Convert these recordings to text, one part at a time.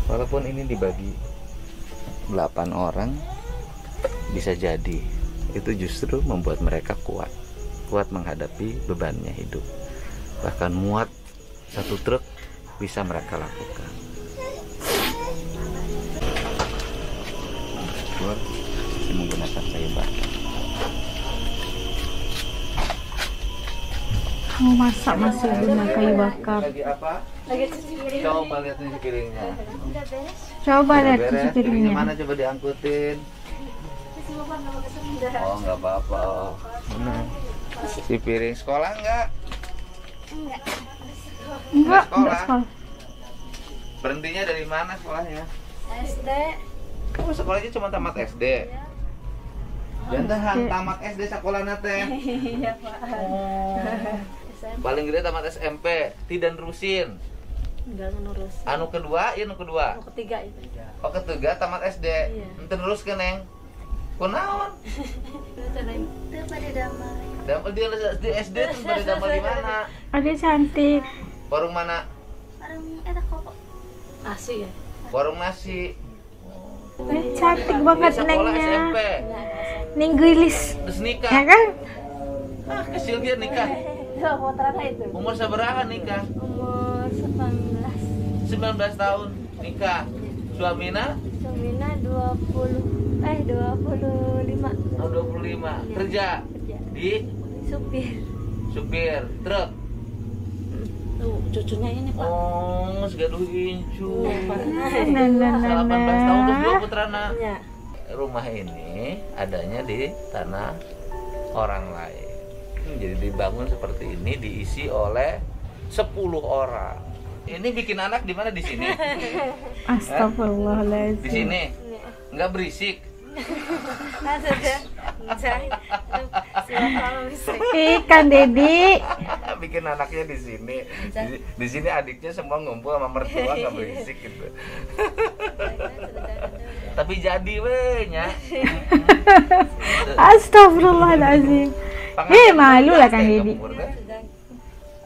Walaupun ini dibagi 8 orang, bisa jadi itu justru membuat mereka kuat menghadapi bebannya hidup. Bahkan muat 1 truk bisa mereka lakukan. Masih menggunakan kayu bakar. Mau masak masih guna kayu bakar. Lagi apa? Lagi cuci piring. Coba lihat cuci piringnya. Udah beres. Coba Udah lihat beres, cuci piringnya piringnya. mana coba diangkutin. Masih mau nggak pakai sendal. Oh nggak apa-apa. Benar. Cuci piring sekolah enggak? Enggak. Enggak sekolah. sekolah. Berhentinya dari mana sekolahnya? SD. Oh sekolahnya cuma tamat SD. Jangan tamat SD sekolah nate. Iya Pak. SMP. Paling gede tamat SMP, tidak nerusin. Enggak ngurus. Anu kedua, anu kedua. Ketiga itu. Oh ketiga tamat SD. Iya. Ente terus ke neng. Kunaon? Itu pada damai. Dia di SD terus pada damel di mana? Ada cantik. Warung mana? Orang enak kok. Asik ya. Warung nasi. Cantik banget Dia sekolah nengnya. SMP. Ning gelis. Terus Ya nikah. kan? Ah, kecil dia nikah. Itu mau terang itu. Umur sabaraha nikah? Umur 19. 19 tahun nikah. Suamina? Sumina 25. Oh, 25. Kerja Kerja. di Supir. supir truk. Tuh, cucunya ini Pak. Oh, segaduh incu. Nah. 18 tahun terus 2 putrana. Ya. Rumah ini adanya di tanah orang lain. Jadi dibangun seperti ini diisi oleh 10 orang. Ini bikin anak di mana di sini? Astagfirullahaladzim. Di sini. Nggak berisik. Sudah. Siapa bisa? Ikan Dedi. Bikin anaknya di sini. Di sini adiknya semua ngumpul sama mertua nggak berisik gitu. Tapi jadi we nya. Astagfirullahaladzim. Malu lah Kang Dedi.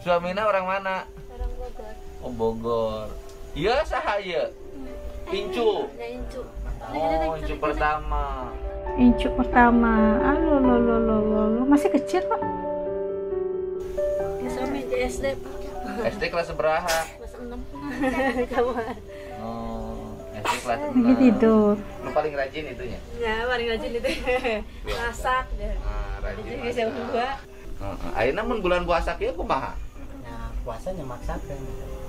Suamina orang mana? Orang Bogor. Oh Bogor. Iya sahaya. Incu. Ya Incu. Oh incu pertama. Incu pertama. Lo masih kecil kok. Suami di SD Pak. SD kelas berapa? Kelas 6. Kawan. Oh SD kelas Lagi 6. tidur. Lu paling rajin itunya? Ya, paling rajin itu. Masak deh. Ah, rajin. Jadi bisa berdua. Ayeuna mun bulan puasa kieu kumaha? Nah, puasanya maksakan.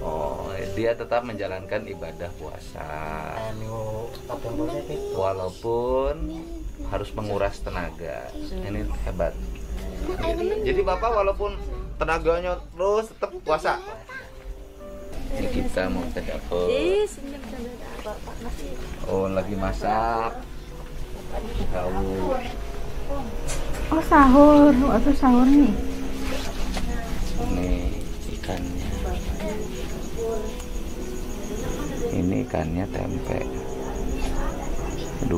Oh, dia tetap menjalankan ibadah puasa. Anu, tapung positif. Walaupun harus menguras tenaga. Ini hebat. Jadi Bapak walaupun tenaganya terus tetap puasa. Ini kita mau ke dapur. Di sini bisa ada Bapak masih. Oh, lagi masak. Tahu. Oh sahur. Waktu sahur nih. Ini ikannya. Ini ikannya tempe 2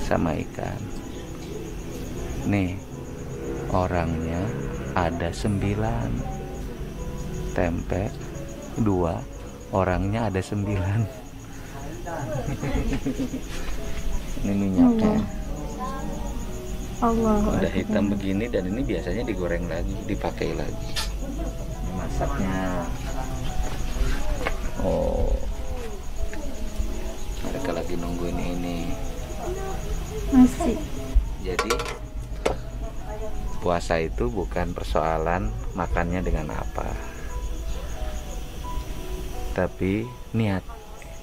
sama ikan. Nih orangnya ada 9. Tempe 2, orangnya ada 9. Ini minyaknya Allah. udah hitam begini dan ini biasanya digoreng lagi, dipakai lagi. Ini masaknya. Oh, mereka lagi nungguin ini. Masih. Jadi puasa itu bukan persoalan makannya dengan apa, tapi niat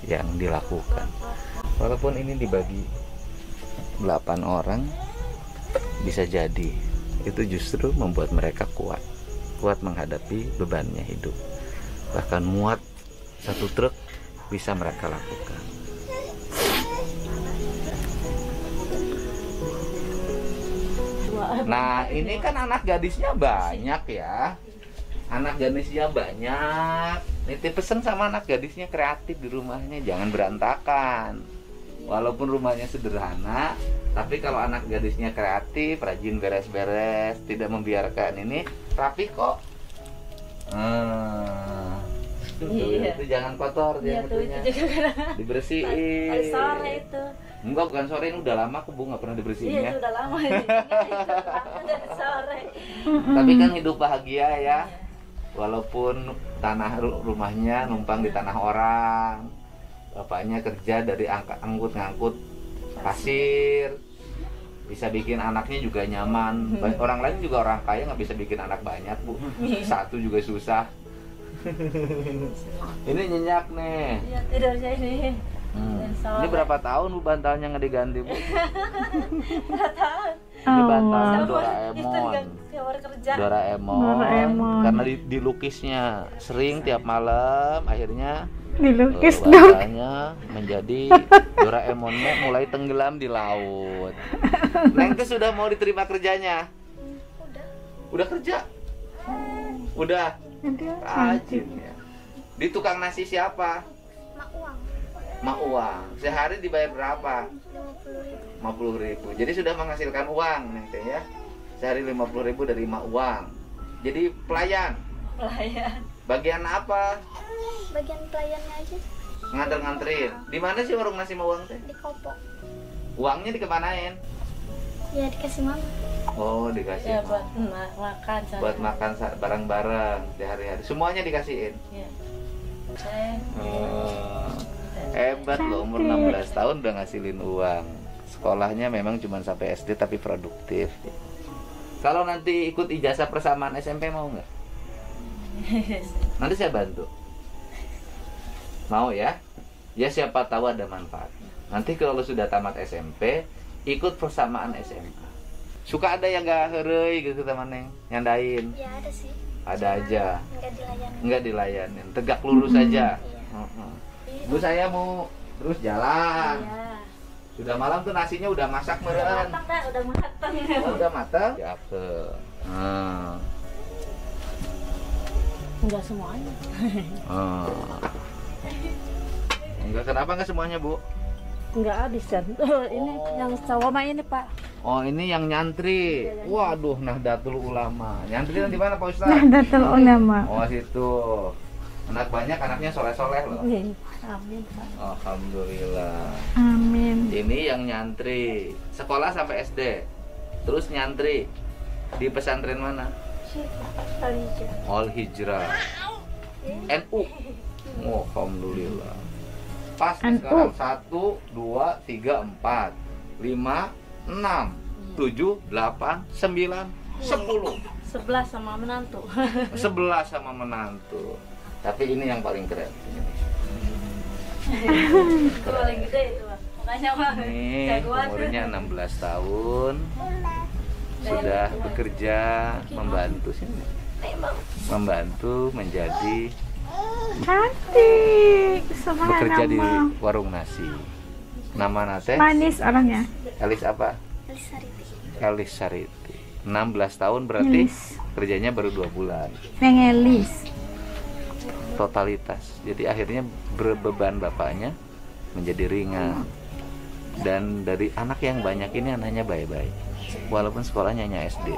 yang dilakukan. Walaupun ini dibagi 8 orang, bisa jadi itu justru membuat mereka kuat menghadapi bebannya hidup. Bahkan muat 1 truk bisa mereka lakukan. Nah ini kan anak gadisnya banyak ya. Anak gadisnya banyak. Nitip pesen sama anak gadisnya kreatif di rumahnya, jangan berantakan. Walaupun rumahnya sederhana, tapi kalau anak gadisnya kreatif, rajin beres-beres, tidak membiarkan ini, rapi kok. Iya. Itu jangan kotor Iya dia tuh itu itunya. juga kadang Dibersihin. kali sore itu. Enggak, bukan sore, ini udah lama aku Bu nggak pernah Iya dibersihin ya. itu udah lama ini. Itu lama dari sore. Tapi kan hidup bahagia ya. Walaupun tanah rumahnya numpang di tanah orang. Bapaknya kerja dari ngangkut pasir. Bisa bikin anaknya juga nyaman. Orang lain juga orang kaya nggak bisa bikin anak banyak Bu. Satu juga susah. Ini nyenyak nih. Iya tidurnya ini. Dan sore. Ini berapa tahun Bu bantalnya nggak diganti Bu? Nggak tahu. Ini bantal Allah. Itu Doraemon. nggak keluar kerja. Doraemon. Karena dilukisnya sering tiap malam, akhirnya Dilukis dong. bantalnya menjadi Doraemonnya mulai tenggelam di laut. Neng tuh sudah mau diterima kerjanya? Udah kerja? Udah. Rajin ya. Di tukang nasi siapa? Mak Uang. Sehari dibayar berapa? 50.000. Jadi sudah menghasilkan uang Neng teh ya. Sehari 50.000 dari Mak Uang. Jadi pelayan. Pelayan. Bagian apa? Bagian pelayannya aja Nganter-nganterin. Di mana sih warung nasi Mak Uang teh? di kopok. Uangnya dikemanain? Ya dikasih mama. Oh, dikasih. Ya buat makan. Buat makan bareng-bareng di hari-hari. Semuanya dikasihin. Iya. Hebat loh, umur 16 tahun udah ngasilin uang. Sekolahnya memang cuma sampai SD tapi produktif. Kalau nanti ikut ijazah persamaan SMP mau nggak? Nanti saya bantu. Mau ya? Ya siapa tahu ada manfaatnya. Nanti kalau sudah tamat SMP, ikut persamaan SMA. Suka ada yang nggak herei gitu teman Neng, nyandain. Ya ada sih. Ada aja. Enggak dilayani. Nggak dilayanin, tegak lurus aja. Iya. Bu saya mau terus jalan. Iya. Sudah malam tuh nasinya udah masak meren. Matang dah, udah matang. Oh, udah matang? Ya ke. Enggak semuanya. Enggak, kenapa enggak semuanya Bu? Enggak habis kan. Ini yang sawama ini Pak. Oh ini yang nyantri. Waduh, Nahdlatul Ulama. Nyantri di mana Pak Ustaz? Nahdlatul Ulama. Oh situ. Anak banyak, anaknya soleh-soleh loh. Amin Pak. Alhamdulillah. Amin. Ini yang nyantri. Sekolah sampai SD. Terus nyantri di pesantren mana? Al Hijrah. NU. Oh, alhamdulillah. Pas NU. sekarang 1, 2, 3, 4, 5, 6, 7, 8, 9, 10. 11 sama menantu. 11 sama menantu. Tapi ini yang paling keren. Itu paling gede itu Pak. Makanya Pak. Nih, Jagoan. umurnya 16 tahun. Sudah bekerja membantu sini. Membantu menjadi Cantik. bekerja di Subhanallah. warung nasi. Nama nate Manis orangnya. Elis apa? Lisariti. Elis Sariti. 16 tahun berarti Elis. kerjanya baru 2 bulan. Nengelis. Totalitas. Jadi akhirnya beban bapaknya menjadi ringan. Dan dari anak yang banyak ini anaknya baik-baik. Walaupun sekolahnya hanya SD.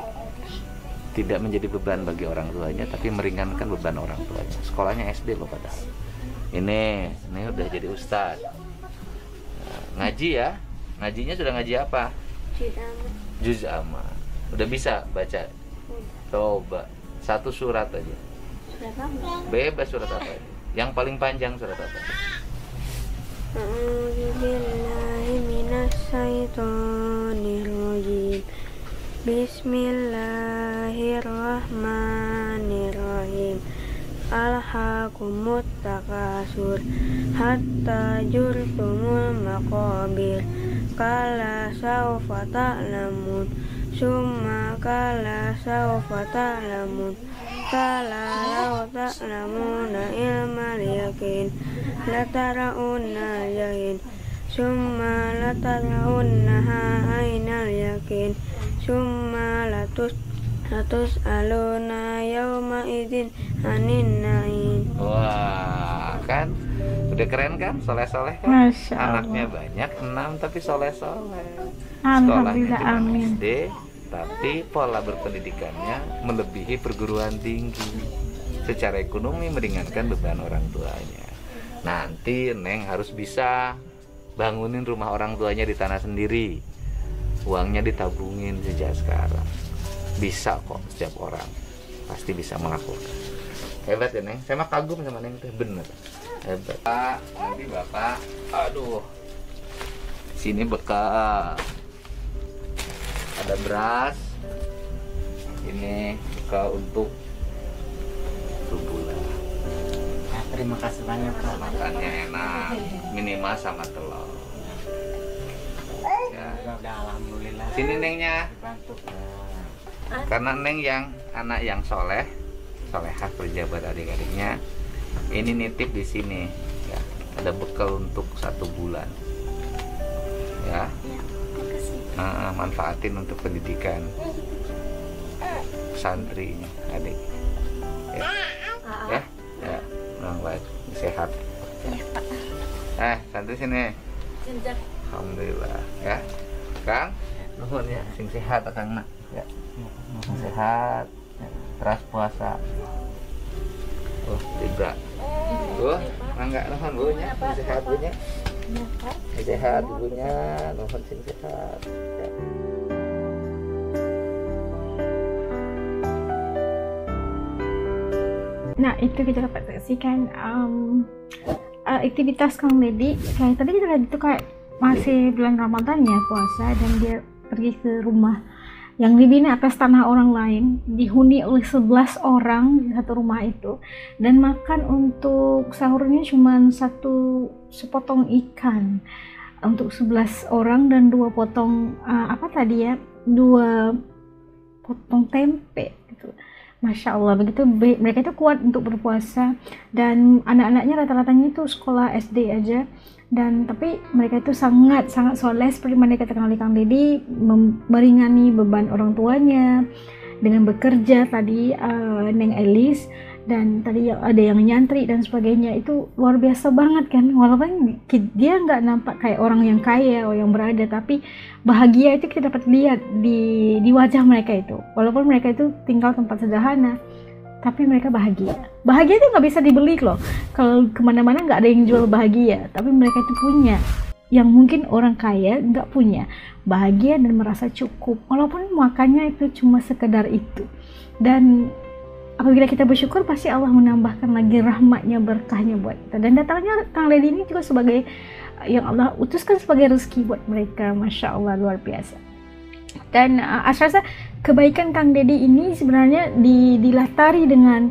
Tidak menjadi beban bagi orang tuanya, tapi meringankan beban orang tuanya. Sekolahnya SD loh padahal. Ini udah jadi ustaz. Nah, ngaji ya? Ngajinya sudah ngaji apa? Juz amma. Udah bisa baca? Coba. 1 surat aja. Bebas surat apa aja. Yang paling panjang surat apa? A'udzubillahi minasyaitonirrajim. Bismillahirrahmanirrahim. Alhaakumut takasur hatta jurtumul maqabir. Kala saufa ta'lamun. Summa kala saufa ta'lamun. Kala law ta'lamuna ilmal yakin. Latara'unna yakin. Summa latara'unnaha ainal yakin. Summa latus aluna yauma idzin anin na'im. Wah, kan? Udah keren kan? Soleh-soleh kan? Masya Anaknya Allah. banyak, 6 tapi soleh-soleh. Alhamdulillah, Sekolahnya cuma amin. SD, tapi pola berpendidikannya melebihi perguruan tinggi. secara ekonomi meringankan beban orang tuanya. Nanti Neng harus bisa bangunin rumah orang tuanya di tanah sendiri. Uangnya ditabungin sejak sekarang. Bisa kok, setiap orang pasti bisa melakukan. Hebat ya Neng, saya mah kagum sama Neng, bener hebat. Pak, nanti Bapak, aduh, sini bekal, ada beras, ini bekal untuk sebulan. Nah, terima kasih banyak Pak. Makannya enak, minimal sama telur. Ya. Udah alhamdulillah. Sini Nengnya, Dibantu. karena Neng yang anak yang solehah kerja buat adik-adiknya, ini nitip di sini ya, ada bekal untuk 1 bulan ya. Manfaatin untuk pendidikan santrinya adik ya, ya orang baik sehat. Santri sini, alhamdulillah ya Kang, nuhun ya, sing sehat Kang nak ya, sehat ya. Teras puasa juga enggak nuhun Bu nya, sehat Bu nya, sehat ibunya, nuhun sing sehat ya. Nah, itu kita dapat saksikan aktivitas Kang Deddy. Kayak tadi kita lihat itu kayak masih bulan Ramadan ya, puasa, dan dia pergi ke rumah yang dibina atas tanah orang lain, dihuni oleh 11 orang di satu rumah itu, dan makan untuk sahurnya cuma sepotong ikan untuk 11 orang dan 2 potong 2 potong tempe gitu. Masya Allah, begitu mereka itu kuat untuk berpuasa, dan anak-anaknya rata-ratanya itu sekolah SD aja, dan tapi mereka itu sangat soleh seperti mana dikatakan oleh Kang Deddy, meringani beban orang tuanya dengan bekerja tadi, Neng Elis, dan tadi ada yang nyantri dan sebagainya. Itu luar biasa banget kan, walaupun dia nggak nampak kayak orang yang kaya atau yang berada, tapi bahagia itu kita dapat lihat di wajah mereka itu. Walaupun mereka itu tinggal tempat sederhana, tapi mereka bahagia. Bahagia itu nggak bisa dibeli loh. Kalau kemana-mana nggak ada yang jual bahagia, tapi mereka itu punya, yang mungkin orang kaya nggak punya. Bahagia dan merasa cukup, walaupun makannya itu cuma sekedar itu. Dan apabila kita bersyukur, pasti Allah menambahkan lagi rahmatnya, berkahnya buat kita. Dan datangnya Kang Deddy ini juga sebagai yang Allah utuskan sebagai rezeki buat mereka. Masya Allah, luar biasa. Dan rasa kebaikan Kang Deddy ini sebenarnya dilatari dengan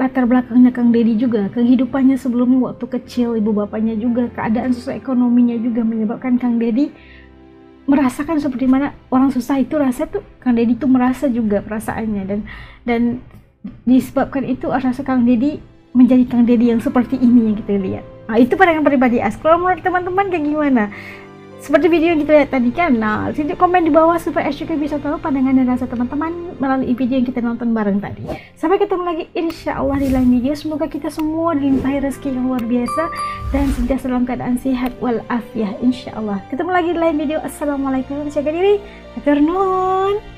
latar belakangnya Kang Deddy juga, kehidupannya sebelumnya waktu kecil, ibu bapaknya juga, keadaan sosial-ekonominya juga menyebabkan Kang Deddy merasakan seperti mana orang susah itu rasa tuh. Kang Deddy tuh merasa juga perasaannya, dan disebabkan itu rasa Kang Deddy menjadi Kang Deddy yang seperti ini yang kita lihat. Nah, itu pandangan pribadi As. Kalau menurut teman-teman kayak gimana? Seperti video yang kita lihat tadi kan. Nah, sini komen di bawah supaya As juga bisa tahu pandangan dan rasa teman-teman melalui video yang kita nonton bareng tadi. Sampai ketemu lagi insya Allah di lain video. Semoga kita semua dilimpahi rezeki yang luar biasa dan sentiasa dalam keadaan sehat walafiat insya Allah. Ketemu lagi di lain video. Assalamualaikum, jaga diri. Hatur nuhun.